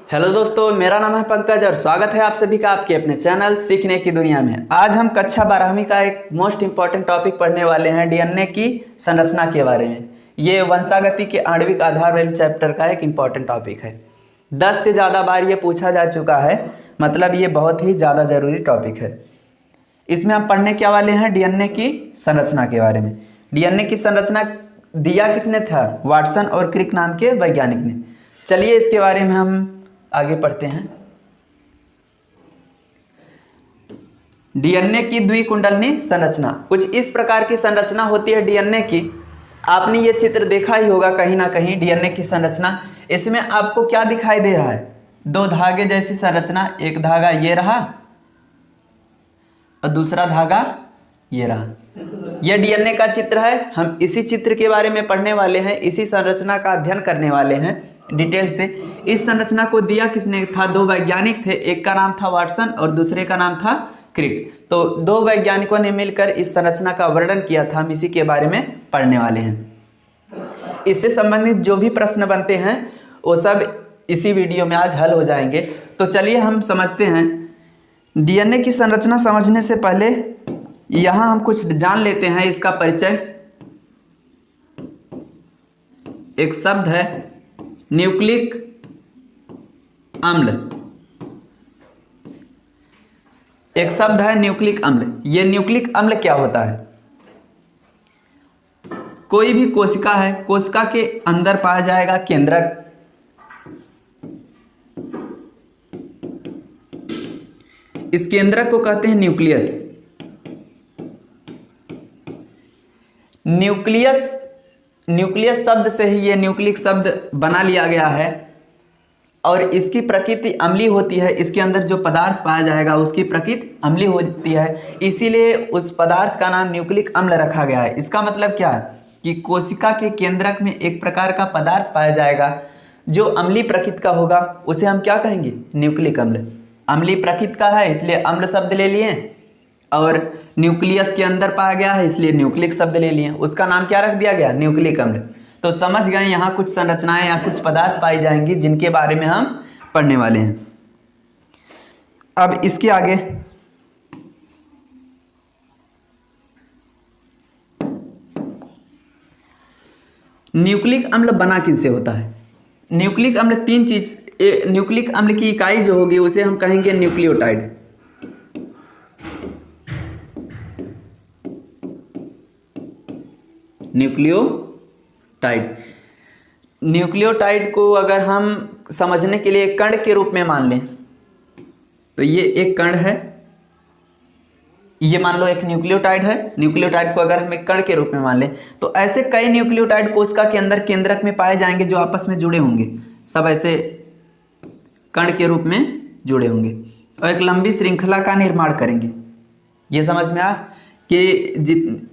Hello दोस्तों, मेरा नाम है पंकज और स्वागत है आप सभी का आपके अपने चैनल सीखने की दुनिया में। आज हम कक्षा 12वीं का एक मोस्ट इंपॉर्टेंट टॉपिक पढ़ने वाले हैं, डीएनए की संरचना के बारे में। ये वंशागति के आणविक आधार वाले चैप्टर का एक इंपॉर्टेंट टॉपिक है। 10 से ज़्यादा बार ये पूछा जा चुका है, मतलब ये बहुत ही ज़्यादा ज़रूरी टॉपिक है। इसमें हम पढ़ने क्या वाले हैं, डीएनए की संरचना के बारे में। डीएनए की संरचना दिया किसने था? वाटसन और क्रिक नाम के वैज्ञानिक ने। चलिए इसके बारे में हम आगे पढ़ते हैं। डीएनए की द्विकुंडलनी संरचना, कुछ इस प्रकार की संरचना होती है डीएनए की। आपने ये चित्र देखा ही होगा कहीं ना कहीं, डीएनए की संरचना। इसमें आपको क्या दिखाई दे रहा है? दो धागे जैसी संरचना, एक धागा ये रहा और दूसरा धागा ये रहा। यह डीएनए का चित्र है। हम इसी चित्र के बारे में पढ़ने वाले हैं, इसी संरचना का अध्ययन करने वाले हैं डिटेल से। इस संरचना को दिया किसने था? दो वैज्ञानिक थे, एक का नाम था वाटसन और दूसरे का नाम था क्रिक। तो दो वैज्ञानिकों ने मिलकर इस संरचना का वर्णन किया था। हम इसी के बारे में पढ़ने वाले हैं। इससे संबंधित जो भी प्रश्न बनते हैं वो सब इसी वीडियो में आज हल हो जाएंगे। तो चलिए हम समझते हैं। डीएनए की संरचना समझने से पहले यहाँ हम कुछ जान लेते हैं, इसका परिचय। एक शब्द है न्यूक्लिक अम्ल। एक शब्द है न्यूक्लिक अम्ल। यह न्यूक्लिक अम्ल क्या होता है? कोई भी कोशिका है, कोशिका के अंदर पाया जाएगा केंद्रक। इस केंद्रक को कहते हैं न्यूक्लियस। न्यूक्लियस शब्द से ही ये न्यूक्लिक शब्द बना लिया गया है और इसकी प्रकृति अम्लीय होती है। इसके अंदर जो पदार्थ पाया जाएगा उसकी प्रकृति अम्लीय होती है, इसीलिए उस पदार्थ का नाम न्यूक्लिक अम्ल रखा गया है। इसका मतलब क्या है कि कोशिका के केंद्रक में एक प्रकार का पदार्थ पाया जाएगा जो अम्लीय प्रकृति का होगा, उसे हम क्या कहेंगे? न्यूक्लिक अम्ल। अम्लीय प्रकृति का है इसलिए अम्ल शब्द ले लिए, और न्यूक्लियस के अंदर पाया गया है इसलिए न्यूक्लिक शब्द ले लिए। उसका नाम क्या रख दिया गया? न्यूक्लिक अम्ल। तो समझ गए, यहाँ कुछ संरचनाएं या कुछ पदार्थ पाई जाएंगी जिनके बारे में हम पढ़ने वाले हैं। अब इसके आगे न्यूक्लिक अम्ल बना किससे होता है? न्यूक्लिक अम्ल तीन चीज, न्यूक्लिक अम्ल की इकाई जो होगी उसे हम कहेंगे न्यूक्लियोटाइड। न्यूक्लियोटाइड को अगर हम समझने के लिए कण के रूप में मान लें तो ये एक कण है, ये मान लो एक न्यूक्लियोटाइड है। न्यूक्लियोटाइड को अगर हम एक कण के रूप में मान लें तो ऐसे कई न्यूक्लियोटाइड कोशिका के अंदर केंद्रक में पाए जाएंगे जो आपस में जुड़े होंगे, सब ऐसे कण के रूप में जुड़े होंगे और एक लंबी श्रृंखला का निर्माण करेंगे। ये समझ में आ कि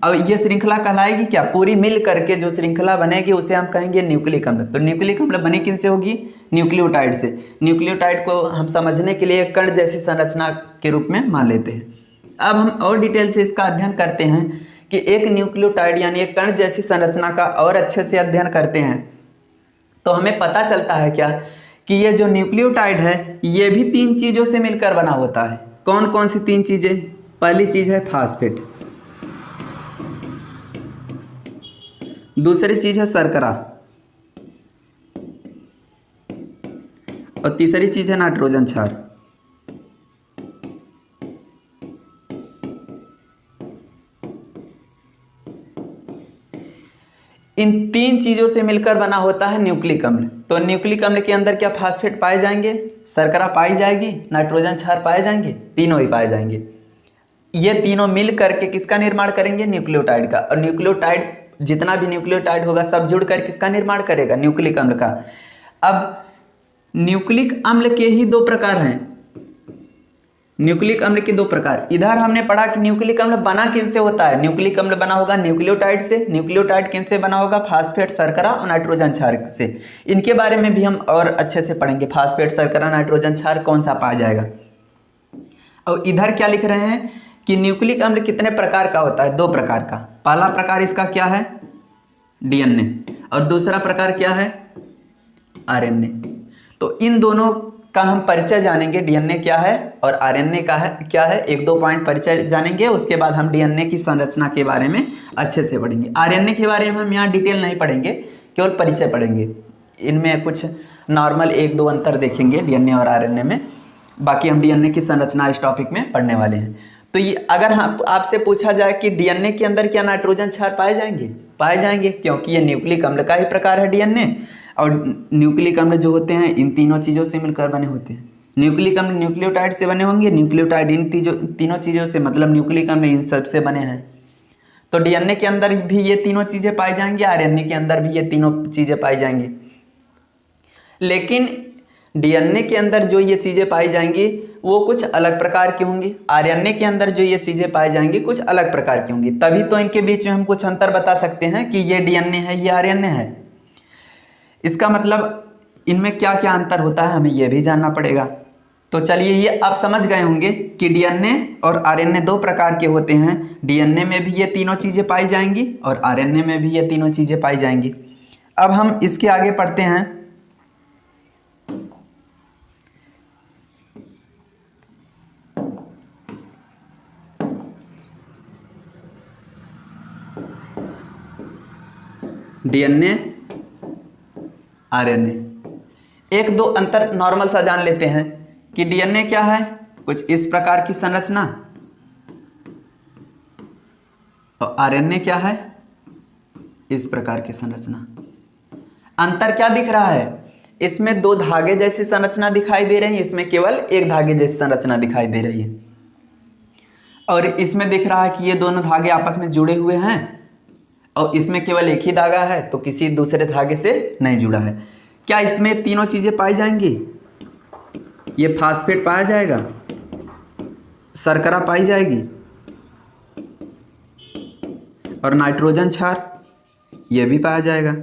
अब ये श्रृंखला कहलाएगी क्या? पूरी मिल करके जो श्रृंखला बनेगी उसे हम कहेंगे न्यूक्लिक अम्ल। तो न्यूक्लिक अम्ल बनी किन से होगी? न्यूक्लियोटाइड से। न्यूक्लियोटाइड को हम समझने के लिए कण जैसी संरचना के रूप में मान लेते हैं। अब हम और डिटेल से इसका अध्ययन करते हैं कि एक न्यूक्लियोटाइड यानी एक कण जैसी संरचना का और अच्छे से अध्ययन करते हैं तो हमें पता चलता है क्या कि ये जो न्यूक्लियोटाइड है ये भी तीन चीज़ों से मिलकर बना होता है। कौन कौन सी तीन चीज़ें? पहली चीज़ है फास्फेट, दूसरी चीज है शर्करा और तीसरी चीज है नाइट्रोजन क्षार। इन तीन चीजों से मिलकर बना होता है न्यूक्लिक अम्ल। तो न्यूक्लिक अम्ल के अंदर क्या फास्फेट पाए जाएंगे, शर्करा पाई जाएगी, नाइट्रोजन क्षार पाए जाएंगे, तीनों ही पाए जाएंगे। ये तीनों मिल करके किसका निर्माण करेंगे? न्यूक्लियोटाइड का। और न्यूक्लियोटाइड, जितना भी न्यूक्लियोटाइड होगा सब जुड़कर किसका निर्माण करेगा? न्यूक्लिक अम्ल का। अब न्यूक्लिक अम्ल के ही दो प्रकार हैं। न्यूक्लिक अम्ल के दो प्रकार, इधर हमने पढ़ा कि न्यूक्लिक अम्ल बना किनसे होता है? न्यूक्लिक अम्ल बना होगा न्यूक्लियोटाइड से। न्यूक्लियोटाइड किनसे बना होगा? फास्फेट, शर्करा और नाइट्रोजन क्षार से। इनके बारे में भी हम और अच्छे से पढ़ेंगे, फास्फेट, शर्करा, नाइट्रोजन क्षार कौन सा पाया जाएगा। और इधर क्या लिख रहे हैं कि न्यूक्लिक अम्ल कितने प्रकार का होता है? दो प्रकार का। पहला प्रकार इसका क्या है? डीएनए। और दूसरा प्रकार क्या है? आरएनए। तो इन दोनों का हम परिचय जानेंगे, डीएनए क्या है और आरएनए का है क्या है, एक दो पॉइंट परिचय जानेंगे। उसके बाद हम डीएनए की संरचना के बारे में अच्छे से पढ़ेंगे। आरएनए के बारे में हम यहाँ डिटेल नहीं पढ़ेंगे, केवल परिचय पढ़ेंगे। इनमें कुछ नॉर्मल एक दो अंतर देखेंगे डीएनए और आरएनए में, बाकी हम डीएनए की संरचना इस टॉपिक में पढ़ने वाले हैं। तो ये अगर हम आपसे पूछा जाए कि डीएनए के अंदर क्या नाइट्रोजन क्षार पाए जाएंगे, पाए जाएंगे, क्योंकि ये न्यूक्लिक अम्ल का ही प्रकार है डीएनए। और न्यूक्लिक अम्ल जो होते हैं इन तीनों चीज़ों से मिलकर बने होते हैं। न्यूक्लिक अम्ल न्यूक्लियोटाइड से बने होंगे, न्यूक्लियोटाइड इन तीनों चीज़ों से, मतलब न्यूक्लिक अम्ल इन सब से बने हैं। तो डीएनए के अंदर भी ये तीनों चीज़ें पाई जाएंगी, आरएनए के अंदर भी ये तीनों चीज़ें पाई जाएंगी। लेकिन डीएनए के अंदर जो ये चीज़ें पाई जाएंगी वो कुछ अलग प्रकार की होंगी, आरएनए के अंदर जो ये चीज़ें पाई जाएंगी कुछ अलग प्रकार की होंगी। तभी तो इनके बीच में हम कुछ अंतर बता सकते हैं कि ये डीएनए है, ये आरएनए है। इसका मतलब इनमें क्या क्या अंतर होता है हमें ये भी जानना पड़ेगा। तो चलिए, ये आप समझ गए होंगे कि डीएनए और आरएनए दो प्रकार के होते हैं। डीएनए में भी ये तीनों चीज़ें पाई जाएंगी और आरएनए में भी ये तीनों चीज़ें पाई जाएंगी। अब हम इसके आगे पढ़ते हैं। डीएनए आरएनए, एक दो अंतर नॉर्मल सा जान लेते हैं कि डीएनए क्या है, कुछ इस प्रकार की संरचना, और आरएनए क्या है, इस प्रकार की संरचना। अंतर क्या दिख रहा है, इसमें दो धागे जैसी संरचना दिखाई दे रही है, इसमें केवल एक धागे जैसी संरचना दिखाई दे रही है। और इसमें दिख रहा है कि ये दोनों धागे आपस में जुड़े हुए हैं, और इसमें केवल एक ही धागा है, तो किसी दूसरे धागे से नहीं जुड़ा है। क्या इसमें तीनों चीजें पाई जाएंगी? ये फास्फेट पाया जाएगा, शर्करा पाई जाएगी और नाइट्रोजन क्षार ये भी पाया जाएगा।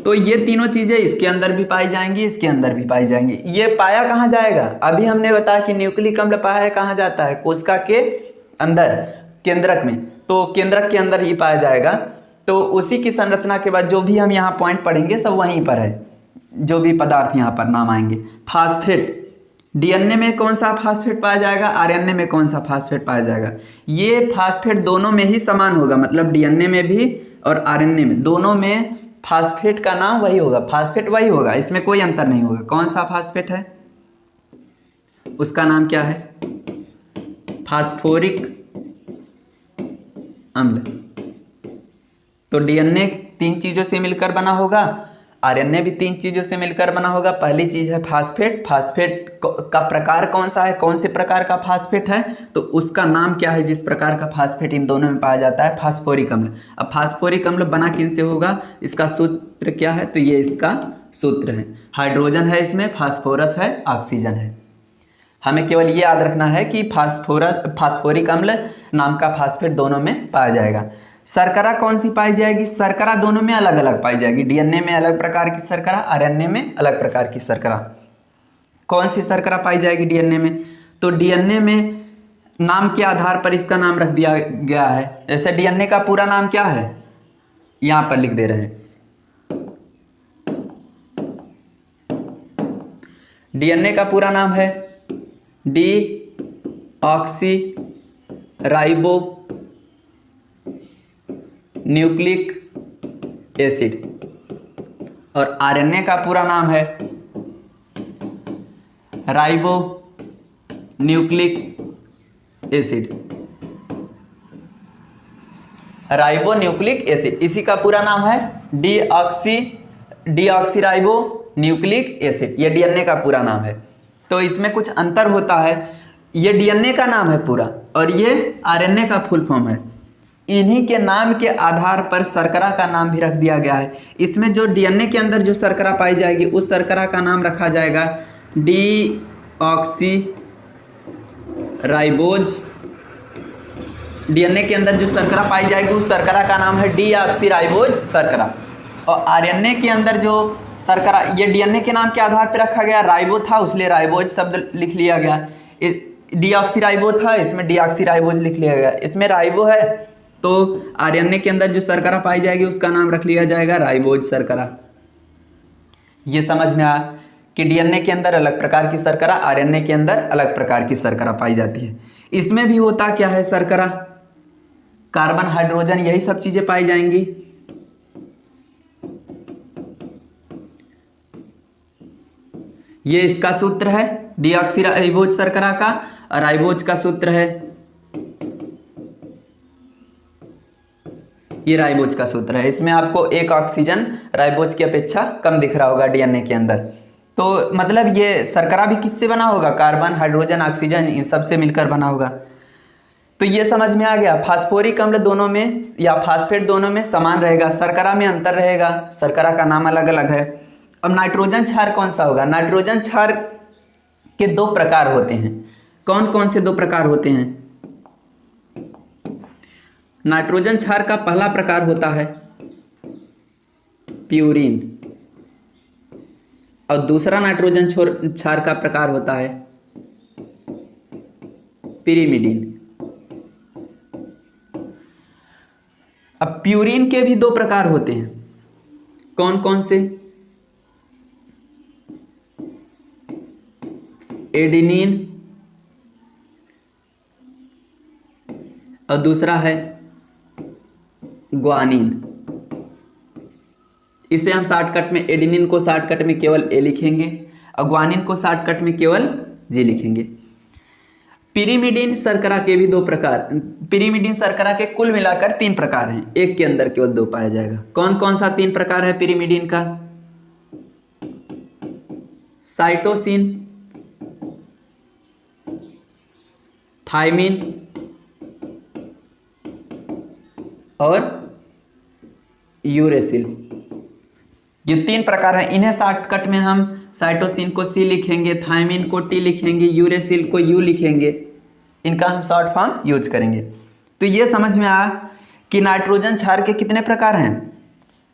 तो ये तीनों चीजें इसके अंदर भी पाई जाएंगी, इसके अंदर भी पाई जाएंगी। ये पाया कहाँ जाएगा? अभी हमने बताया कि न्यूक्लिक अम्ल पाया है कहाँ जाता है, कोशिका के अंदर, केंद्रक में। तो केंद्रक के अंदर ही पाया जाएगा। तो उसी की संरचना के बाद जो भी हम यहाँ पॉइंट पढ़ेंगे सब वहीं पर है, जो भी पदार्थ यहाँ पर नाम आएंगे। फास्फेट, डीएनए में कौन सा फास्फेट पाया जाएगा, आरएनए में कौन सा फास्फेट पाया जाएगा? ये फास्फेट दोनों में ही समान होगा, मतलब डीएनए में भी और आरएनए में, दोनों में फास्फेट का नाम वही होगा, फास्फेट वही होगा, इसमें कोई अंतर नहीं होगा। कौन सा फास्फेट है, उसका नाम क्या है? फास्फोरिक अम्ल। तो डीएनए तीन चीजों से मिलकर बना होगा, आरएनए भी तीन चीजों से मिलकर बना होगा। पहली चीज है फास्फेट, फास्फेट का प्रकार कौन सा है, कौन से प्रकार का फास्फेट है, तो उसका नाम क्या है जिस प्रकार का फास्फेट इन दोनों में पाया जाता है? फास्फोरिक अम्ल। अब फास्फोरिक अम्ल बना किन से होगा, इसका सूत्र क्या है? तो ये इसका सूत्र है, हाइड्रोजन है इसमें, फास्फोरस है, ऑक्सीजन है। हमें केवल ये याद रखना है कि फास्फोरिक अम्ल नाम का फास्फेट दोनों में पाया जाएगा। शर्करा कौन सी पाई जाएगी? शर्करा दोनों में अलग अलग पाई जाएगी, डीएनए में अलग प्रकार की शर्करा, आरएनए में अलग प्रकार की शर्करा। कौन सी शर्करा पाई जाएगी डीएनए में? तो डीएनए में नाम के आधार पर इसका नाम रख दिया गया है। जैसे डीएनए का पूरा नाम क्या है, यहां पर लिख दे रहे हैं। डीएनए का पूरा नाम है D oxy ribo nucleic acid, और आरएनए का पूरा नाम है ribo nucleic acid. Ribo nucleic acid, इसी का पूरा नाम है डीऑक्सी राइबो न्यूक्लिक एसिड। ये डीएनए का पूरा नाम है। तो इसमें कुछ अंतर होता है, ये डीएनए का नाम है पूरा और ये आरएनए का फुल फॉर्म है। इन्हीं के नाम के आधार पर शर्करा का नाम भी रख दिया गया है। इसमें जो डीएनए के अंदर जो शर्करा पाई जाएगी उस शर्करा का नाम रखा जाएगा डीऑक्सी राइबोज। डीएनए के अंदर जो शर्करा पाई जाएगी उस शर्करा का नाम है डीऑक्सी राइबोज शर्करा। और आरएनए के अंदर जो शर्करा, ये डीएनए के नाम के आधार पर रखा गया, राइबो था उसलिए राइबोज शब्द लिख लिया गया। डीऑक्सी राइबो था, इसमें डीऑक्सी राइबोज लिख लिया गया। इसमें राइबो है तो आरएनए के अंदर जो शर्करा पाई जाएगी उसका नाम रख लिया जाएगा राइबोज शर्करा। ये समझ में आया कि डीएनए के अंदर अलग प्रकार की शर्करा, आरएनए के अंदर अलग प्रकार की शर्करा पाई जाती है। इसमें भी होता क्या है, शर्करा, कार्बन, हाइड्रोजन, यही सब चीजें पाई जाएंगी। ये इसका सूत्र है डीऑक्सीराइबोज शर्करा का, और राइबोज का सूत्र है, ये राइबोज का सूत्र है। इसमें आपको एक ऑक्सीजन राइबोज की अपेक्षा कम दिख रहा होगा डीएनए के अंदर। तो मतलब ये शर्करा भी किससे बना होगा, कार्बन, हाइड्रोजन, ऑक्सीजन, इन सब से मिलकर बना होगा। तो ये समझ में आ गया, फास्फोरिक अम्ल दोनों में या फास्फेट दोनों में समान रहेगा, शर्करा में अंतर रहेगा, शर्करा का नाम अलग अलग है। अब नाइट्रोजन क्षार कौन सा होगा, नाइट्रोजन क्षार के दो प्रकार होते हैं। कौन कौन से दो प्रकार होते हैं? नाइट्रोजन क्षार का पहला प्रकार होता है प्यूरिन, और दूसरा नाइट्रोजन क्षार का प्रकार होता है पिरिमिडीन। अब प्यूरिन के भी दो प्रकार होते हैं। कौन कौन से? एडिनिन और दूसरा है ग्वानिन। इसे हम शॉर्टकट में, एडिनिन को शॉर्टकट में केवल ए लिखेंगे और ग्वानिन को शॉर्टकट में केवल जी लिखेंगे। पिरिमिडीन शर्करा के भी दो प्रकार, पिरिमिडीन शर्करा के कुल मिलाकर 3 प्रकार हैं, एक के अंदर केवल 2 पाया जाएगा। कौन कौन सा 3 प्रकार है पिरिमिडीन का? साइटोसिन, थायमिन और यूरेसिल। ये 3 प्रकार हैं। इन्हें शॉर्टकट में हम साइटोसिन को सी लिखेंगे, थायमिन को टी लिखेंगे, यूरेसिल को यू लिखेंगे। इनका हम शॉर्ट फॉर्म यूज करेंगे। तो ये समझ में आया कि नाइट्रोजन क्षार के कितने प्रकार हैं?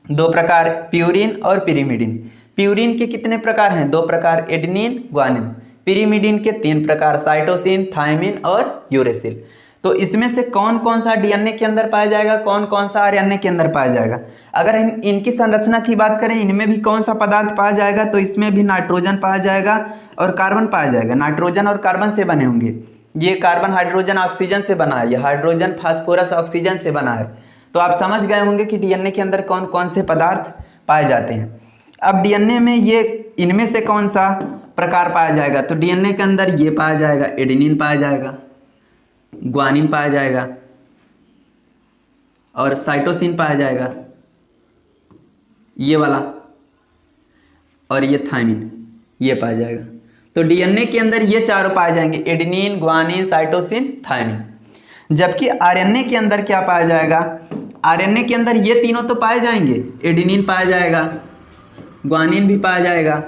2 प्रकार, प्यूरिन और पिरिमिडीन। प्यूरिन के कितने प्रकार हैं? 2 प्रकार, एडेनिन, ग्वानिन। पिरिमिडीन के 3 प्रकार, साइटोसिन, थायमिन और यूरेसिल। तो इसमें से कौन कौन सा डीएनए के अंदर पाया जाएगा, कौन कौन सा आरएनए के अंदर पाया जाएगा? अगर इनकी संरचना की बात करें, इनमें भी कौन सा पदार्थ पाया जाएगा, तो इसमें भी नाइट्रोजन पाया जाएगा और कार्बन पाया जाएगा। नाइट्रोजन और कार्बन से बने होंगे। ये कार्बन हाइड्रोजन ऑक्सीजन से बना है, ये हाइड्रोजन फास्फोरस ऑक्सीजन से बना है। तो आप समझ गए होंगे कि डीएनए के अंदर कौन कौन से पदार्थ पाए जाते हैं। अब डीएनए में ये इनमें से कौन सा प्रकार पाया जाएगा, तो डीएनए के अंदर ये पाया जाएगा, एडेनिन पाया जाएगा, ग्वानिन पाया जाएगा और साइटोसिन पाया जाएगा, ये वाला, और ये थायमिन, ये पाया जाएगा। तो डीएनए के अंदर ये चारों पाए जाएंगे, एडेनिन, ग्वानिन, साइटोसिन, थायमिन। जबकि आरएनए के अंदर क्या पाया जाएगा? आरएनए के अंदर ये तीनों तो पाए जाएंगे, एडेनिन पाया जाएगा, ग्वानिन भी पाया जाएगा,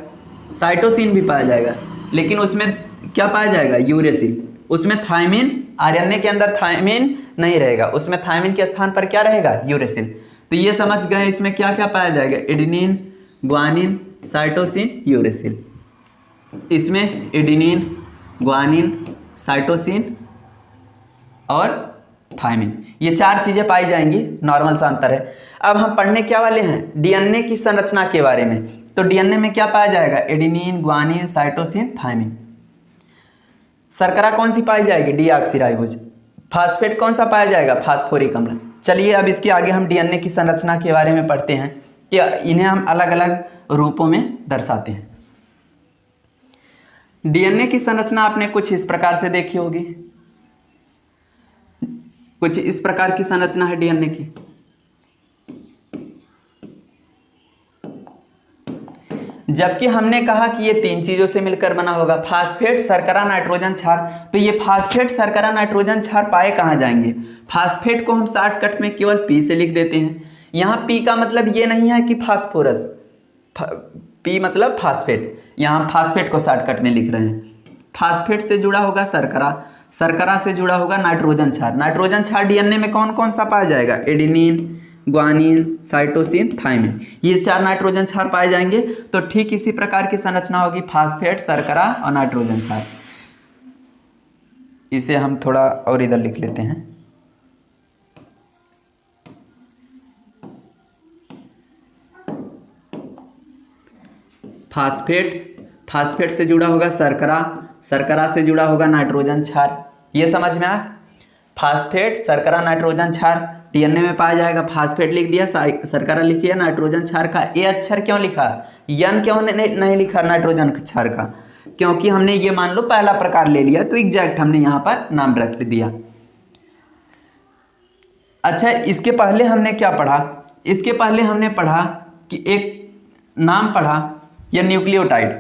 साइटोसिन भी पाया जाएगा, लेकिन उसमें क्या पाया जाएगा? यूरेसिल। उसमें थायमिन, आरएनए के अंदर थायमिन नहीं रहेगा, उसमें थायमिन के स्थान पर क्या रहेगा? यूरेसिल। तो ये समझ गए इसमें क्या क्या पाया जाएगा? Adenine, guanine, cytosine, uracil. इसमें एडेनिन, ग्वानिन, साइटोसिन और थायमिन, ये 4 चीजें पाई जाएंगी। नॉर्मल सा अंतर है। अब हम पढ़ने क्या वाले हैं? डीएनए की संरचना के बारे में। तो डीएनए में क्या पाया जाएगा? Adenine, guanine, cytosine, thymine. शर्करा कौन सी पाई जाएगी? डीऑक्सीराइबोज। फास्फेट कौन सा पाया जाएगा? फास्फोरिक अम्ल। चलिए अब इसके आगे हम डीएनए की संरचना के बारे में पढ़ते हैं कि इन्हें हम अलग अलग रूपों में दर्शाते हैं। डीएनए की संरचना आपने कुछ इस प्रकार से देखी होगी। कुछ इस प्रकार की संरचना है डीएनए की। जबकि हमने कहा कि ये 3 चीजों से मिलकर बना होगा, फास्फेट, शर्करा, नाइट्रोजन क्षार। तो ये फास्फेट, शर्करा, नाइट्रोजन क्षार पाए कहाँ जाएंगे? फास्फेट को हम शॉर्टकट में केवल पी से लिख देते हैं। यहाँ पी का मतलब ये नहीं है कि फास्फोरस, पी मतलब फास्फेट। यहाँ फास्फेट को शॉर्टकट में लिख रहे हैं। फास्फेट से जुड़ा होगा शर्करा, शर्करा से जुड़ा होगा नाइट्रोजन क्षार। नाइट्रोजन क्षार डीएनए में कौन कौन सा पाया जाएगा? एडेनिन, ग्वानिन, साइटोसिन, थायमिन, ये 4 नाइट्रोजन क्षार पाए जाएंगे। तो ठीक इसी प्रकार की संरचना होगी फास्फेट, शर्करा और नाइट्रोजन क्षार। इसे हम थोड़ा और इधर लिख लेते हैं। फास्फेट, फास्फेट से जुड़ा होगा शर्करा, शर्करा से जुड़ा होगा नाइट्रोजन क्षार। ये समझ में आया? फास्फेट, शर्करा, नाइट्रोजन क्षार डीएनए में पाया जाएगा। फास्फेट लिख दिया, शर्करा लिख दिया, नाइट्रोजन क्षार का ए अक्षर क्यों लिखा, यन क्यों नहीं लिखा नाइट्रोजन क्षार का? क्योंकि हमने ये मान लो पहला प्रकार ले लिया तो एग्जैक्ट हमने यहाँ पर नाम रख दिया। अच्छा, इसके पहले हमने क्या पढ़ा? इसके पहले हमने पढ़ा कि एक नाम पढ़ा, यह न्यूक्लियोटाइड।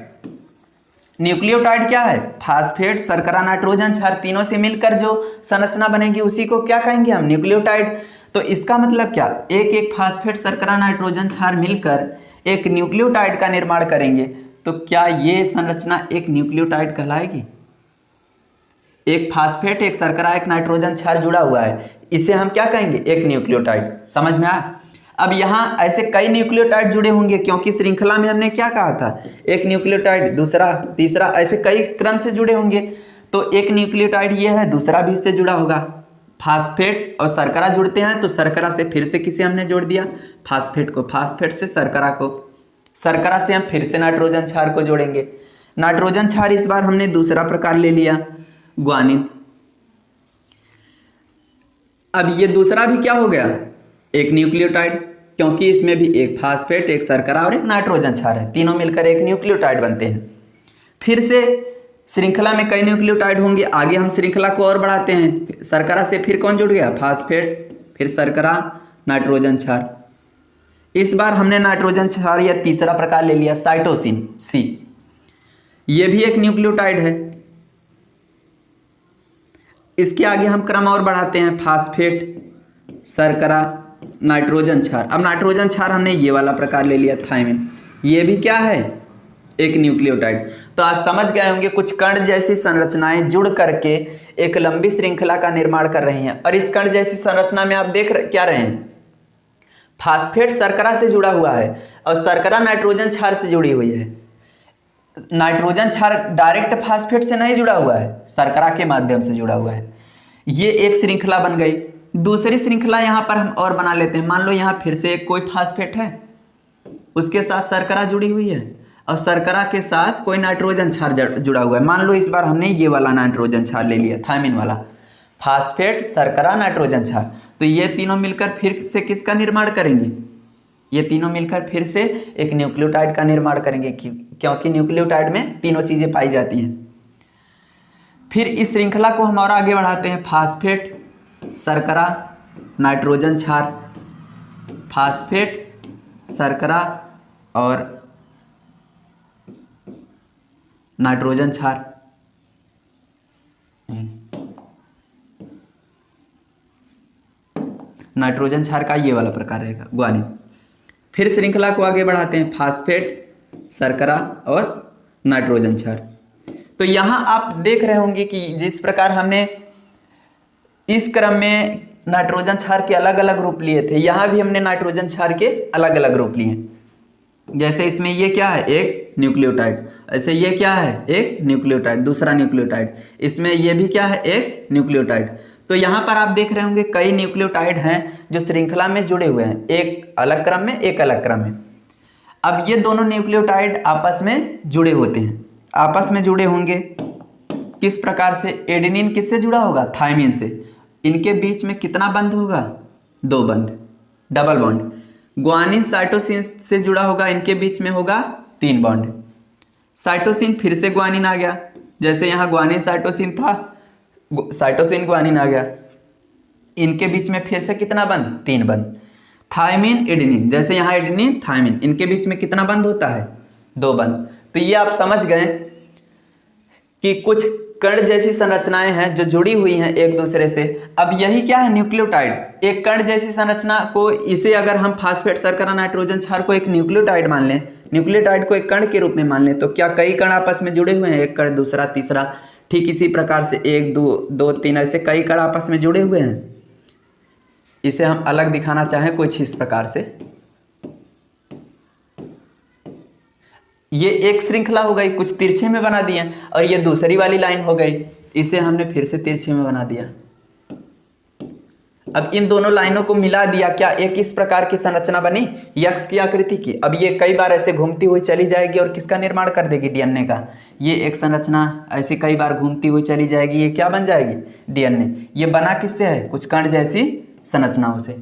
न्यूक्लियोटाइड क्या है? फास्फेट, शर्करा, नाइट्रोजन क्षार तीनों से मिलकर जो संरचना बनेगी उसी को क्या कहेंगे हम? न्यूक्लियोटाइड। तो इसका मतलब क्या? एक एक फास्फेट, शर्करा, नाइट्रोजन क्षार मिलकर एक न्यूक्लियोटाइड का निर्माण करेंगे। तो क्या ये संरचना एक न्यूक्लियोटाइड कहलाएगी? एक फास्फेट, एक शर्करा, एक नाइट्रोजन क्षार जुड़ा हुआ है, इसे हम क्या कहेंगे? एक न्यूक्लियोटाइड। समझ में आया? अब यहाँ ऐसे कई न्यूक्लियोटाइड जुड़े होंगे, क्योंकि श्रृंखला में हमने क्या कहा था? एक न्यूक्लियोटाइड, दूसरा, तीसरा, ऐसे कई क्रम से जुड़े होंगे। तो एक न्यूक्लियोटाइड ये है, दूसरा भी इससे जुड़ा होगा। फास्फेट और शर्करा जुड़ते हैं तो शर्करा से फिर से किसे हमने जोड़ दिया? फास्फेट को। फास्फेट से शर्करा को, शर्करा से हम फिर से नाइट्रोजन क्षार को जोड़ेंगे। नाइट्रोजन क्षार इस बार हमने दूसरा प्रकार ले लिया, ग्वानिन। अब ये दूसरा भी क्या हो गया? एक न्यूक्लियोटाइड, क्योंकि इसमें भी एक फास्फेट, एक शर्करा और एक नाइट्रोजन क्षार है, तीनों मिलकर एक न्यूक्लियोटाइड बनते हैं। फिर से श्रृंखला में कई न्यूक्लियोटाइड होंगे, आगे हम श्रृंखला को और बढ़ाते हैं। शर्करा से फिर कौन जुड़ गया? फास्फेट, फिर शर्करा, नाइट्रोजन क्षार। इस बार हमने नाइट्रोजन क्षार या तीसरा प्रकार ले लिया, साइटोसिन, सी। ये भी एक न्यूक्लियोटाइड है। इसके आगे हम क्रम और बढ़ाते हैं, फास्फेट, शर्करा, नाइट्रोजन क्षार। अब नाइट्रोजन क्षार हमने ये वाला प्रकार ले लिया, थायमिन। ये भी क्या है? एक न्यूक्लियोटाइड। तो आप समझ गए होंगे कुछ कण जैसी संरचनाएं जुड़ करके एक लंबी श्रृंखला का निर्माण कर रही हैं। और इस कण जैसी संरचना में आप देख क्या रहे हैं? फास्फेट शर्करा से जुड़ा हुआ है और शर्करा नाइट्रोजन क्षार से जुड़ी हुई है। नाइट्रोजन क्षार डायरेक्ट फास्फेट से नहीं जुड़ा हुआ है, शर्करा के माध्यम से जुड़ा हुआ है। ये एक श्रृंखला बन गई। दूसरी श्रृंखला यहाँ पर हम और बना लेते हैं। मान लो यहाँ फिर से एक कोई फास्फेट है, उसके साथ शर्करा जुड़ी हुई है और शर्करा के साथ कोई नाइट्रोजन क्षार जुड़ा हुआ है। मान लो इस बार हमने ये वाला नाइट्रोजन क्षार ले लिया, थायमिन वाला। फास्फेट, शर्करा, नाइट्रोजन क्षार, तो ये तीनों मिलकर फिर से किसका निर्माण करेंगे? ये तीनों मिलकर फिर से एक न्यूक्लियोटाइड का निर्माण करेंगे, क्योंकि न्यूक्लियोटाइड में तीनों चीजें पाई जाती हैं। फिर इस श्रृंखला को हम और आगे बढ़ाते हैं, फास्फेट, शर्करा, नाइट्रोजन क्षार, फास्फेट, शर्करा और नाइट्रोजन क्षार। नाइट्रोजन क्षार का ये वाला प्रकार रहेगा, ग्वानिन। फिर श्रृंखला को आगे बढ़ाते हैं, फास्फेट, शर्करा और नाइट्रोजन क्षार। तो यहाँ आप देख रहे होंगे कि जिस प्रकार हमने इस क्रम में नाइट्रोजन क्षार के अलग अलग रूप लिए थे, यहाँ भी हमने नाइट्रोजन क्षार के अलग अलग रूप लिए। जैसे इसमें ये क्या है? एक न्यूक्लियोटाइड। ऐसे ये क्या है? एक न्यूक्लियोटाइड, दूसरा न्यूक्लियोटाइड। इसमें ये भी क्या है? एक न्यूक्लियोटाइड। तो यहाँ पर आप देख रहे होंगे कई न्यूक्लियोटाइड हैं जो श्रृंखला में जुड़े हुए हैं, एक अलग क्रम में, एक अलग क्रम में। अब ये दोनों न्यूक्लियोटाइड आपस में जुड़े होते हैं। आपस में जुड़े होंगे किस प्रकार से? एडेनिन किससे जुड़ा होगा? थायमिन से। इनके बीच में कितना बंध होगा? 2 बंध, डबल बॉन्ड। ग्वानिन साइटोसिन से जुड़ा होगा, इनके बीच में होगा 3 बॉन्ड। साइटोसिन फिर से ग्वानिन आ गया, जैसे यहाँ ग्वानिन साइटोसिन था, साइटोसिन ग्वानिन आ गया, इनके बीच में फिर से कितना बंध? 3 बंध। थायमिन, एडेनिन, जैसे यहाँ एडेनिन, थायमिन, इनके बीच में कितना बंध होता है? 2 बंध। तो ये आप समझ गए कि कुछ कण जैसी संरचनाएं हैं जो जुड़ी हुई हैं एक दूसरे से। अब यही क्या है? न्यूक्लियोटाइड। एक कण जैसी संरचना को, इसे अगर हम फास्फेट, शर्करा, नाइट्रोजन क्षार को एक न्यूक्लियोटाइड मान लें, न्यूक्लियोटाइड को एक कण के रूप में मान लें, तो क्या कई कण आपस में जुड़े हुए हैं? एक कण, दूसरा, तीसरा। ठीक इसी प्रकार से 1, 2, 3 ऐसे कई कण आपस में जुड़े हुए हैं। इसे हम अलग दिखाना चाहें कुछ इस प्रकार से, ये एक श्रृंखला हो गई, कुछ तिरछे में बना दिए, और ये दूसरी वाली लाइन हो गई, इसे हमने फिर से तिरछे में बना दिया। अब इन दोनों लाइनों को मिला दिया, क्या एक इस प्रकार की संरचना बनी, यक्ष की आकृति की। अब ये कई बार ऐसे घूमती हुई चली जाएगी और किसका निर्माण कर देगी, डीएनए का। ये एक संरचना ऐसे कई बार घूमती हुई चली जाएगी, ये क्या बन जाएगी, डीएनए। ये बना किससे है, कुछ कण जैसी संरचनाओं से।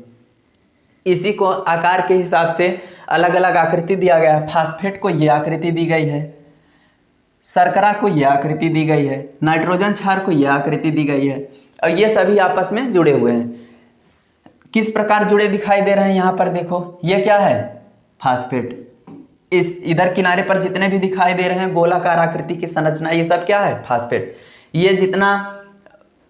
इसी को आकार के हिसाब से अलग अलग आकृति दिया गया है। फास्फेट को ये आकृति दी गई है, शर्करा को यह आकृति दी गई है, नाइट्रोजन क्षार को यह आकृति दी गई है, और ये सभी आपस में जुड़े हुए हैं। किस प्रकार जुड़े दिखाई दे रहे हैं, यहाँ पर देखो, ये क्या है, फास्फेट। इस इधर किनारे पर जितने भी दिखाई दे रहे हैं गोलाकार आकृति की संरचना, ये सब क्या है, फास्फेट। ये जितना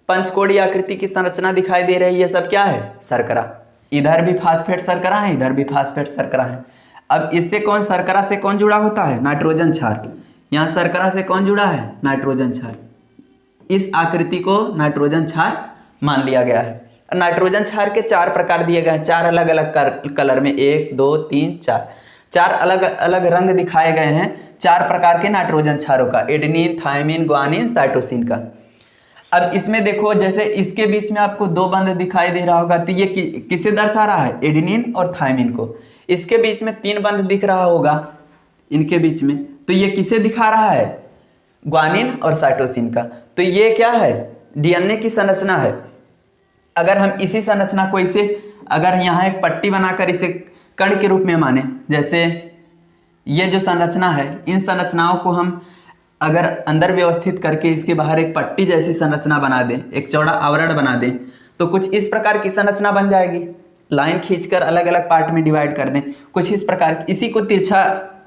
पंचकोणीय आकृति की संरचना दिखाई दे रही है, ये सब क्या है, शर्करा। इधर भी फास्फेट शर्करा है, इधर भी फास्फेट शर्करा है। अब इससे कौन, शर्करा से कौन जुड़ा होता है, नाइट्रोजन क्षार। यहाँ शर्करा से कौन जुड़ा है, नाइट्रोजन क्षार। इस आकृति को नाइट्रोजन क्षार मान लिया गया है। नाइट्रोजन क्षार के 4 प्रकार दिए गए हैं, 4 अलग अलग कलर में, 1 2 3 4, 4 अलग अलग रंग दिखाए गए हैं 4 प्रकार के नाइट्रोजन क्षारों का, एडेनिन, थायमिन, ग्वानिन, साइटोसिन का। अब इसमें देखो, जैसे इसके बीच में आपको 2 बंध दिखाई दे रहा होगा, तो ये किसे दर्शा रहा है, एडेनिन और थायमिन को। इसके बीच में 3 बंध दिख रहा होगा इनके बीच में, तो ये किसे दिखा रहा है, ग्वानिन और साइटोसिन का। तो ये क्या है, डीएनए की संरचना है। अगर हम इसी संरचना को इसे, अगर यहाँ एक पट्टी बनाकर इसे कण के रूप में माने, जैसे ये जो संरचना है, इन संरचनाओं को हम अगर अंदर व्यवस्थित करके इसके बाहर एक पट्टी जैसी संरचना बना दें, एक चौड़ा आवरण बना दें, तो कुछ इस प्रकार की संरचना बन जाएगी। लाइन खींचकर अलग अलग पार्ट में डिवाइड कर दें, कुछ इस प्रकार, इसी को तिरछा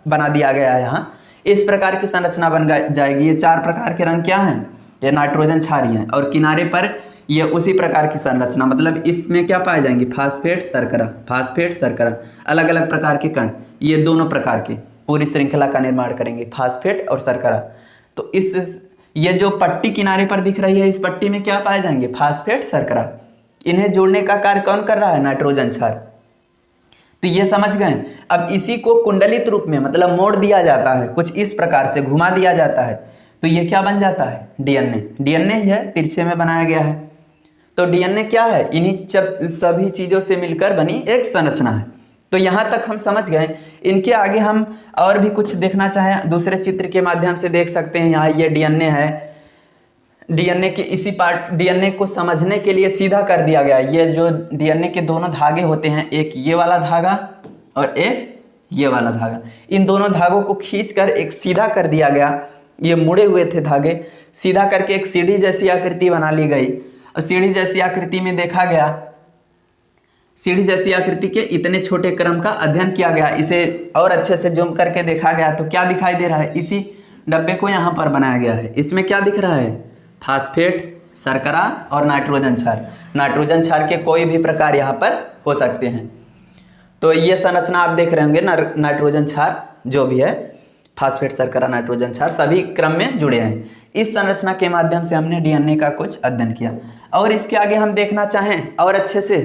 बना दिया गया है यहाँ, इस प्रकार की संरचना बन जाएगी। ये 4 प्रकार के रंग क्या हैं, ये नाइट्रोजन क्षारीय हैं, और किनारे पर ये उसी प्रकार की संरचना, मतलब इसमें क्या पाए जाएंगे, फास्फेट शर्करा, फास्फेट शर्करा, अलग अलग प्रकार के कण, ये दोनों प्रकार के पूरी श्रृंखला का निर्माण करेंगे, फास्फेट और शर्करा। तो ये जो पट्टी किनारे पर दिख रही है, इस पट्टी में क्या पाए जाएंगे, फास्फेट शर्करा। इन्हें जोड़ने का कार्य कौन कर रहा है, नाइट्रोजन क्षार। तो ये समझ गए। अब इसी को कुंडलित रूप में, मतलब मोड़ दिया जाता है, कुछ इस प्रकार से घुमा दिया जाता है, तो ये क्या बन जाता है, डीएनए। डीएनए ही है, तिरछे में बनाया गया है। तो डीएनए क्या है, इन्हीं सभी चीजों से मिलकर बनी एक संरचना है। तो यहाँ तक हम समझ गए। इनके आगे हम और भी कुछ देखना चाहें, दूसरे चित्र के माध्यम से देख सकते हैं। यहाँ ये डीएनए है, डीएनए के इसी पार्ट, डीएनए को समझने के लिए सीधा कर दिया गया। ये जो डीएनए के दोनों धागे होते हैं, एक ये वाला धागा और एक ये वाला धागा, इन दोनों धागों को खींचकर एक सीधा कर दिया गया। ये मुड़े हुए थे धागे, सीधा करके एक सीढ़ी जैसी आकृति बना ली गई, और सीढ़ी जैसी आकृति में देखा गया, सीढ़ी जैसी आकृति के इतने छोटे क्रम का अध्ययन किया गया। इसे और अच्छे से जूम करके देखा गया तो क्या दिखाई दे रहा है, इसी डब्बे को यहाँ पर बनाया गया है। इसमें क्या दिख रहा है, फास्फेट शर्करा और नाइट्रोजन क्षार। नाइट्रोजन क्षार के कोई भी प्रकार यहाँ पर हो सकते हैं। तो ये संरचना आप देख रहे होंगे, नाइट्रोजन क्षार जो भी है, फास्फेट शर्करा नाइट्रोजन क्षार सभी क्रम में जुड़े हैं। इस संरचना के माध्यम से हमने डीएनए का कुछ अध्ययन किया। और इसके आगे हम देखना चाहें और अच्छे से,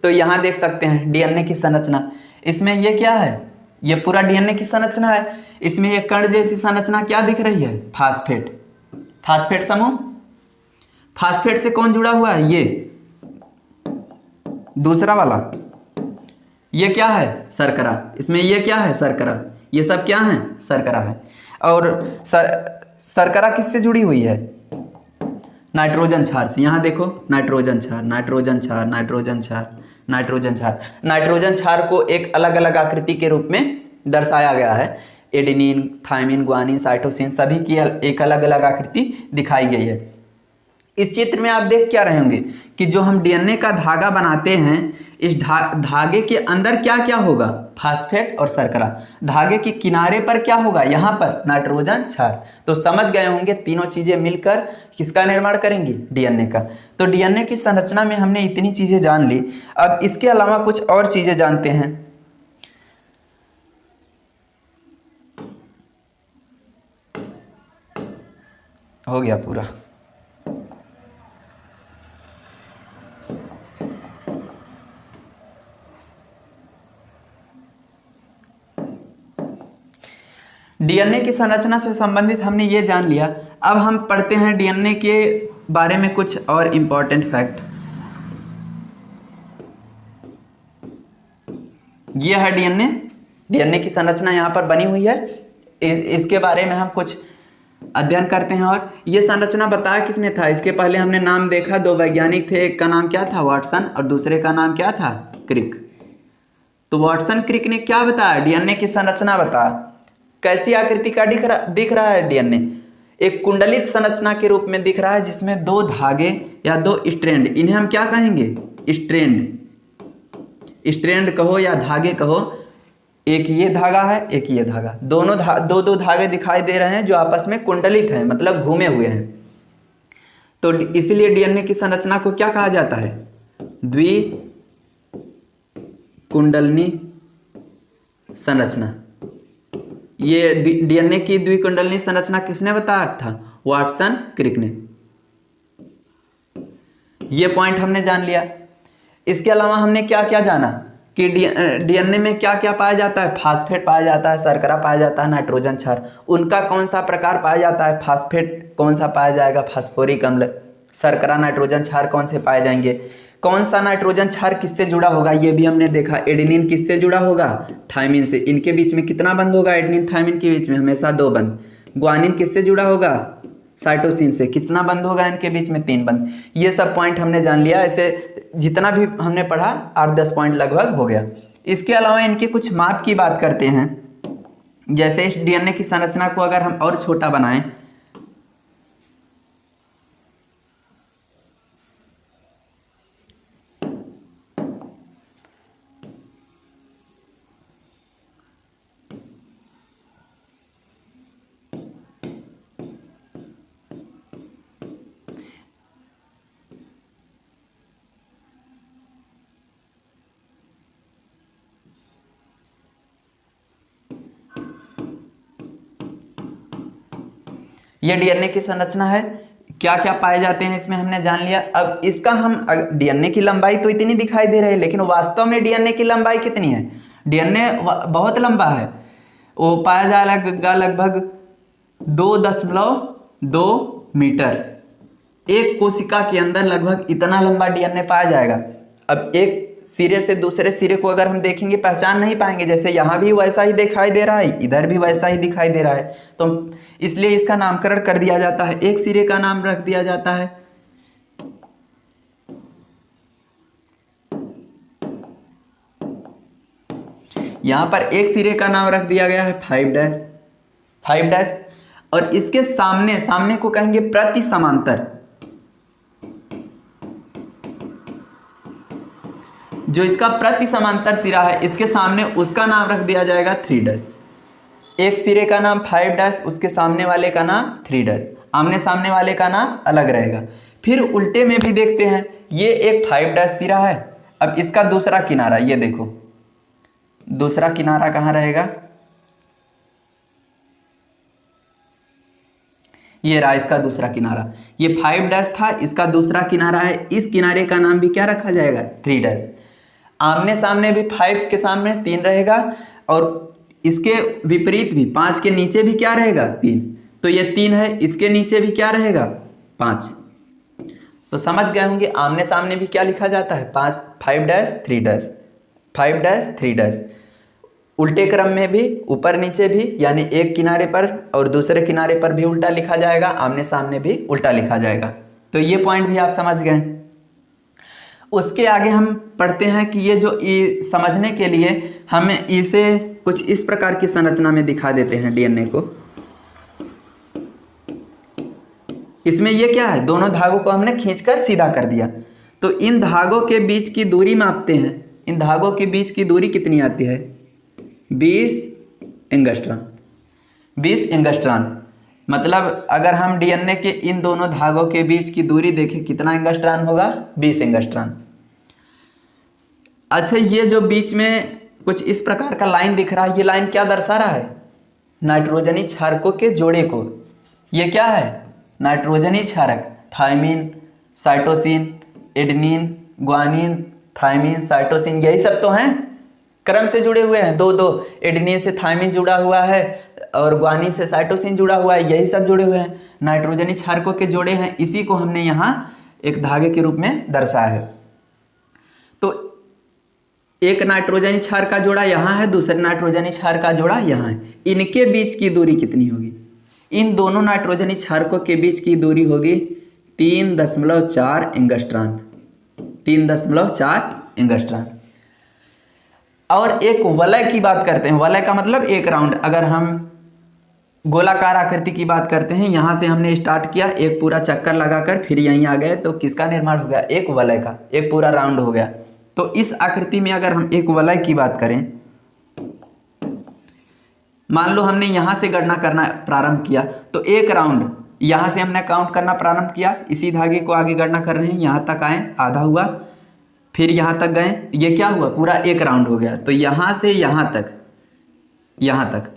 तो यहाँ देख सकते हैं डीएनए की संरचना। इसमें ये क्या है, ये पूरा डीएनए की संरचना है। इसमें एक कण जैसी संरचना क्या दिख रही है, फास्फेट, फास्फेट समूह। फास्फेट से कौन जुड़ा हुआ है, ये दूसरा वाला, ये क्या है, शर्करा। इसमें ये क्या है, शर्करा। ये सब क्या है, शर्करा है। और शर्करा किससे जुड़ी हुई है, नाइट्रोजन क्षार से। यहाँ देखो, नाइट्रोजन क्षार, नाइट्रोजन क्षार, नाइट्रोजन क्षार, नाइट्रोजन क्षार। नाइट्रोजन क्षार को एक अलग अलग आकृति के रूप में दर्शाया गया है। एडेनिन, थायमिन, ग्वानिन, साइटोसिन सभी की एक अलग अलग आकृति दिखाई गई है। इस चित्र में आप देख क्या रहे होंगे कि जो हम डीएनए का धागा बनाते हैं, इस धागे के अंदर क्या क्या होगा, फास्फेट और शर्करा। धागे के किनारे पर क्या होगा, यहाँ पर नाइट्रोजन क्षार। तो समझ गए होंगे, तीनों चीजें मिलकर किसका निर्माण करेंगी, डीएनए का। तो डीएनए की संरचना में हमने इतनी चीजें जान ली। अब इसके अलावा कुछ और चीजें जानते हैं। हो गया पूरा। डीएनए की संरचना से संबंधित हमने ये जान लिया। अब हम पढ़ते हैं डीएनए के बारे में कुछ और इम्पोर्टेंट फैक्ट। ये है डीएनए। डीएनए की संरचना यहाँ पर बनी हुई है। इसके बारे में हम कुछ अध्ययन करते हैं। और ये संरचना बताया किसने था? इसके पहले हमने नाम देखा, दो वैज्ञानिक थे, एक का नाम क्या था वाटसन और दूसरे का नाम क्या था क्रिक। तो वाटसन क्रिक ने क्या बताया? डीएनए की संरचना बताया। कैसी आकृति का दिख रहा है डीएनए? एक कुंडलित संरचना के रूप में दिख रहा है, जिसमें दो धागे या दो स्ट्रैंड, इन्हें हम क्या कहेंगे? स्ट्रैंड कहो या धागे कहो। एक ये धागा है, एक ये धागा, दोनों दो धागे दिखाई दे रहे हैं जो आपस में कुंडलित हैं, मतलब घूमे हुए हैं। तो इसलिए डीएनए की संरचना को क्या कहा जाता है? द्विकुंडलनी संरचना। ये डीएनए की द्विकुंडलनी संरचना किसने बताया था? वाटसन क्रिक ने। ये पॉइंट हमने जान लिया। इसके अलावा हमने क्या क्या जाना कि डीएनए में क्या क्या पाया जाता है? फास्फेट पाया जाता है, शर्करा पाया जाता है, नाइट्रोजन क्षार। उनका कौन सा प्रकार पाया जाता है? फास्फेट कौन सा पाया जाएगा? फास्फोरिक अम्ल। शर्करा नाइट्रोजन क्षार कौन से पाए जाएंगे? कौन सा नाइट्रोजन क्षार किससे जुड़ा होगा? ये भी हमने देखा। एडेनिन किससे जुड़ा होगा? थायमिन से। इनके बीच में कितना बंध होगा? एडेनिन थायमिन के बीच में हमेशा 2 बंध। ग्वानिन किससे जुड़ा होगा? साइटोसिन से। कितना बंध होगा इनके बीच में? 3 बंध। ये सब पॉइंट हमने जान लिया। ऐसे जितना भी हमने पढ़ा 8-10 पॉइंट लगभग हो गया। इसके अलावा इनके कुछ माप की बात करते हैं। जैसे इस डीएनए की संरचना को अगर हम और छोटा बनाएं, ये डीएनए की संरचना है। क्या क्या पाए जाते हैं इसमें हमने जान लिया। अब इसका हम डीएनए की लंबाई तो इतनी दिखाई दे रही है, लेकिन वास्तव में डीएनए की लंबाई कितनी है? डीएनए बहुत लंबा है। वो पाया जाएगा लगभग 2.2 मीटर। एक कोशिका के अंदर लगभग इतना लंबा डीएनए पाया जाएगा। अब एक सिरे से दूसरे सिरे को अगर हम देखेंगे पहचान नहीं पाएंगे। जैसे यहाँ भी वैसा ही दिखाई दे रहा है, इधर भी वैसा ही दिखाई दे रहा है, तो इसलिए इसका नामकरण कर दिया जाता है। एक सिरे का नाम रख दिया जाता है यहाँ पर एक सिरे का नाम रख दिया गया है 5' और इसके सामने को कहेंगे प्रति समांतर। जो इसका प्रति समांतर सिरा है, इसके सामने उसका नाम रख दिया जाएगा 3'। एक सिरे का नाम 5', उसके सामने वाले का नाम 3'। आमने सामने वाले का नाम अलग रहेगा। फिर उल्टे में भी देखते हैं, ये एक 5' सिरा है। अब इसका दूसरा किनारा, ये देखो दूसरा किनारा कहाँ रहेगा? ये रहा इसका दूसरा किनारा। ये 5' था, इसका दूसरा किनारा है। इस किनारे का नाम भी क्या रखा जाएगा? 3'। आमने सामने भी 5 के सामने 3 रहेगा और इसके विपरीत भी 5 के नीचे भी क्या रहेगा? 3। तो ये 3 है, इसके नीचे भी क्या रहेगा? 5। तो समझ गए होंगे आमने सामने भी क्या लिखा जाता है? 5' 3', 5' 3'। उल्टे क्रम में भी ऊपर नीचे भी, यानी एक किनारे पर और दूसरे किनारे पर भी उल्टा लिखा जाएगा, आमने सामने भी उल्टा लिखा जाएगा। तो ये पॉइंट भी आप समझ गए। उसके आगे हम पढ़ते हैं कि ये जो समझने के लिए हमें इसे कुछ इस प्रकार की संरचना में दिखा देते हैं डीएनए को। इसमें ये क्या है? दोनों धागों को हमने खींचकर सीधा कर दिया। तो इन धागों के बीच की दूरी मापते हैं। इन धागों के बीच की दूरी कितनी आती है? 20 एंगस्ट्रॉन। 20 एंगस्ट्रॉन मतलब अगर हम डीएनए के इन दोनों धागों के बीच की दूरी देखें कितना एंगस्ट्रॉन होगा? 20 एंगस्ट्रॉन। अच्छा, ये जो बीच में कुछ इस प्रकार का लाइन दिख रहा है, ये लाइन क्या दर्शा रहा है? नाइट्रोजनी क्षारकों के जोड़े को। ये क्या है? नाइट्रोजनी क्षारक। Thymine, cytosine, adenine, guanine, thymine, cytosine, यही सब तो हैं, क्रम से जुड़े हुए हैं। दो एडेनिन से थायमिन जुड़ा हुआ है और ग्वानिन से साइटोसिन जुड़ा हुआ है, यही सब जुड़े हुए हैं, नाइट्रोजनी क्षारकों के जोड़े हैं। इसी को हमने यहाँ एक धागे के रूप में दर्शाया है। तो एक नाइट्रोजनी क्षार का जोड़ा यहाँ है, दूसरे नाइट्रोजनी क्षार का जोड़ा यहाँ है, इनके बीच की दूरी कितनी होगी? इन दोनों नाइट्रोजनी क्षारकों के बीच की दूरी होगी 3.4 एंगस्ट्रॉन, 3.4 एंगस्ट्रॉन। और एक वलय की बात करते हैं, वलय का मतलब एक राउंड। अगर हम गोलाकार आकृति की बात करते हैं, यहाँ से हमने स्टार्ट किया, एक पूरा चक्कर लगाकर फिर यहीं आ गए, तो किसका निर्माण हो गया? एक वलय का, एक पूरा राउंड हो गया। तो इस आकृति में अगर हम एक वलय की बात करें, मान लो हमने यहाँ से गणना करना प्रारंभ किया, तो एक राउंड यहाँ से हमने काउंट करना प्रारंभ किया, इसी धागे को आगे गणना कर रहे हैं, यहाँ तक आए, आधा हुआ, फिर यहाँ तक गए, ये क्या हुआ? पूरा एक राउंड हो गया। तो यहाँ से यहाँ तक, यहाँ तक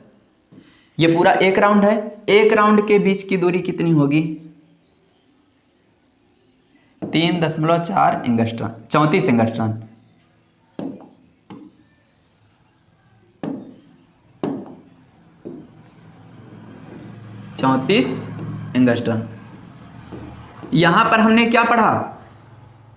ये पूरा एक राउंड है। एक राउंड के बीच की दूरी कितनी होगी? 3.4 एंगस्ट्रॉन, 34 एंगस्ट्रॉन। यहां पर हमने क्या पढ़ा?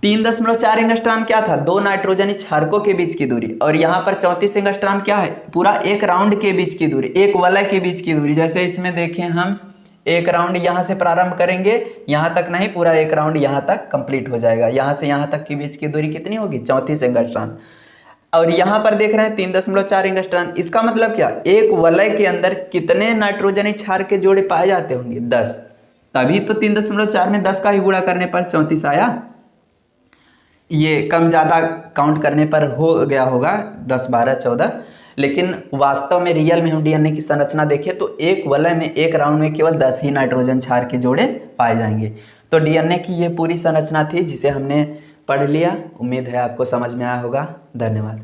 3.4 एंगस्ट्रॉन क्या था? दो नाइट्रोजनी क्षारकों के बीच की दूरी। और यहाँ पर 34 एंगस्ट्रॉन क्या है? पूरा एक राउंड के बीच की दूरी, एक वलय के बीच की दूरी। जैसे इसमें देखें, हम एक राउंड यहाँ से प्रारंभ करेंगे, यहाँ तक नहीं, पूरा एक राउंड यहाँ तक कंप्लीट हो जाएगा। यहाँ से यहाँ तक के बीच की दूरी कितनी होगी? 34 एंगस्ट्रॉन। और यहाँ पर देख रहे हैं 3.4 एंगस्ट्रॉन। इसका मतलब क्या? एक वलय के अंदर कितने नाइट्रोजनी क्षार के जोड़े पाए जाते होंगे? 10। तभी तो 3.4 में 10 का ही गुणा करने पर 34 आया। ये कम ज़्यादा काउंट करने पर हो गया होगा 10, 12, 14, लेकिन वास्तव में रियल में हम डीएनए की संरचना देखें तो एक वलय में, एक राउंड में केवल 10 ही नाइट्रोजन क्षार के जोड़े पाए जाएंगे। तो डीएनए की ये पूरी संरचना थी जिसे हमने पढ़ लिया। उम्मीद है आपको समझ में आया होगा। धन्यवाद।